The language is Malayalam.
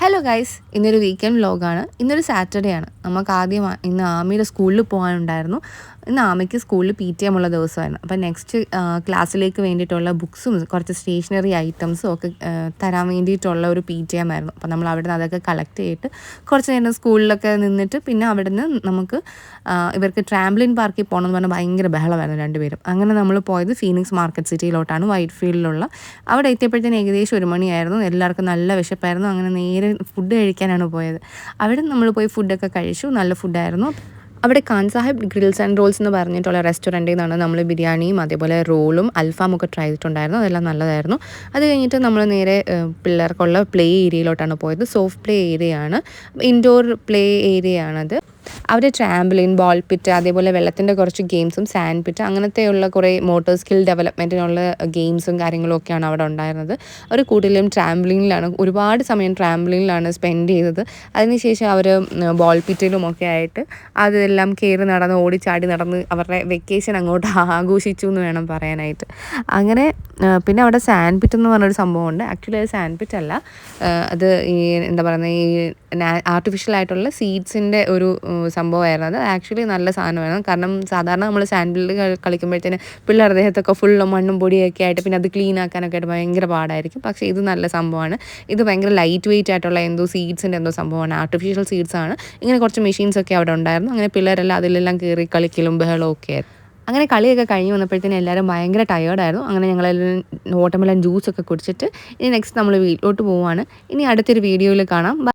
ഹലോ ഗൈസ്, ഇന്നൊരു വീക്കെൻഡ് വ്ലോഗാണ്. ഇന്നൊരു സാറ്റർഡേ ആണ്. നമുക്ക് ആദ്യം ഇന്ന് ആമിയുടെ സ്കൂളിൽ പോകാനുണ്ടായിരുന്നു. ഇന്ന് ആമയ്ക്ക് സ്കൂളിൽ PTM ഉള്ള ദിവസമായിരുന്നു. അപ്പോൾ നെക്സ്റ്റ് ക്ലാസ്സിലേക്ക് വേണ്ടിയിട്ടുള്ള ബുക്സും കുറച്ച് സ്റ്റേഷനറി ഐറ്റംസും ഒക്കെ തരാൻ വേണ്ടിയിട്ടുള്ള ഒരു PTM ആയിരുന്നു. അപ്പോൾ നമ്മൾ അവിടെ നിന്ന് അതൊക്കെ കളക്ട് ചെയ്തിട്ട് കുറച്ച് നേരം സ്കൂളിലൊക്കെ നിന്നിട്ട് പിന്നെ അവിടെ നിന്ന് നമുക്ക് ഇവർക്ക് ട്രാംബ്ലിൻ പാർക്കിൽ പോകണമെന്ന് പറഞ്ഞാൽ ഭയങ്കര ബഹളമായിരുന്നു രണ്ടുപേരും. അങ്ങനെ നമ്മൾ പോയത് ഫീനിക്സ് മാർക്കറ്റ് സിറ്റിയിലോട്ടാണ്, വൈറ്റ് ഫീൽഡിലുള്ള. അവിടെ എത്തിയപ്പോഴത്തേന് ഏകദേശം 1 മണിയായിരുന്നു. എല്ലാവർക്കും നല്ല വിശപ്പായിരുന്നു. അങ്ങനെ നേരെ ഫുഡ് കഴിക്കാനാണ് പോയത്. അവിടെ നമ്മൾ പോയി ഫുഡൊക്കെ കഴിച്ചു. നല്ല ഫുഡായിരുന്നു. അവിടെ Khan Sahib grills and rolls എന്ന് പറഞ്ഞിട്ടുള്ള റെസ്റ്റോറൻറ്റിൽ നിന്നാണ് നമ്മൾ ബിരിയാണിയും അതേപോലെ റോളും അൽഫാമൊക്കെ ട്രൈ ചെയ്തിട്ടുണ്ടായിരുന്നു. അതെല്ലാം നല്ലതായിരുന്നു. അത് കഴിഞ്ഞിട്ട് നമ്മൾ നേരെ പിള്ളേർക്കുള്ള പ്ലേ ഏരിയയിലോട്ടാണ് പോയത്. സോഫ്റ്റ് പ്ലേ ഏരിയയാണ്, ഇൻഡോർ പ്ലേ ഏരിയയാണത്. അവിടെ ട്രാംബ്ലിൻ, ബോൾ പിറ്റ്, അതേപോലെ വെള്ളത്തിൻ്റെ കുറച്ച് ഗെയിംസും സാൻഡ് പിറ്റ് അങ്ങനത്തെയുള്ള കുറേ മോട്ടോർ സ്കിൽ ഡെവലപ്മെൻറ്റിനുള്ള ഗെയിംസും കാര്യങ്ങളും ഒക്കെയാണ് അവിടെ ഉണ്ടായിരുന്നത്. അവർ കൂടുതലും ട്രാംബ്ലിനിലാണ്, ഒരുപാട് സമയം ട്രാംബ്ലിനിലാണ് സ്പെൻഡ് ചെയ്തത്. അതിനുശേഷം അവർ ബോൾ പിറ്റിലുമൊക്കെ ആയിട്ട് അതെല്ലാം കയറി നടന്ന് ഓടിച്ചാടി നടന്ന് അവരുടെ വെക്കേഷൻ അങ്ങോട്ട് ആഘോഷിച്ചു എന്ന് വേണം പറയാനായിട്ട്. അങ്ങനെ പിന്നെ അവിടെ സാൻഡ് പിറ്റ് എന്ന് പറഞ്ഞൊരു സംഭവമുണ്ട്. ആക്ച്വലി അത് സാൻഡ് പിറ്റ് അല്ല, അത് ഈ എന്താ പറയുന്നത്, ഈ ആർട്ടിഫിഷ്യലായിട്ടുള്ള സീഡ്സിൻ്റെ ഒരു സംഭവമായിരുന്നു. അത് ആക്ച്വലി നല്ല സാധനമായിരുന്നു. കാരണം സാധാരണ നമ്മൾ സാൻഡിൽ കളിക്കുമ്പോഴത്തേന് പിള്ളേരുടെ ദേഹത്തൊക്കെ ഫുള്ളും മണ്ണും പൊടിയൊക്കെ ആയിട്ട് പിന്നെ അത് ക്ലീൻ ആക്കാനൊക്കെ ആയിട്ട് ഭയങ്കര പാടായിരിക്കും. പക്ഷേ ഇത് നല്ല സംഭവമാണ്. ഇത് ഭയങ്കര ലൈറ്റ് വെയിറ്റ് ആയിട്ടുള്ള എന്തോ സീഡ്സിൻ്റെ എന്തോ സംഭവമാണ്, ആർട്ടിഫിഷ്യൽ സീഡ്സാണ്. ഇങ്ങനെ കുറച്ച് മെഷീൻസൊക്കെ അവിടെ ഉണ്ടായിരുന്നു. അങ്ങനെ പിള്ളേരെല്ലാം അതിലെല്ലാം കയറി കളിക്കലും ബഹളവും ഒക്കെ ആയിരുന്നു. അങ്ങനെ കളിയൊക്കെ കഴിഞ്ഞ് വന്നപ്പോഴത്തേനും എല്ലാവരും ഭയങ്കര ടയേർഡായിരുന്നു. അങ്ങനെ ഞങ്ങളെല്ലാം വാട്ടർമെലൺ ജ്യൂസൊക്കെ കുടിച്ചിട്ട് ഇനി നെക്സ്റ്റ് നമ്മൾ വീട്ടിലോട്ട് പോവുകയാണ്. ഇനി അടുത്തൊരു വീഡിയോയിൽ കാണാം.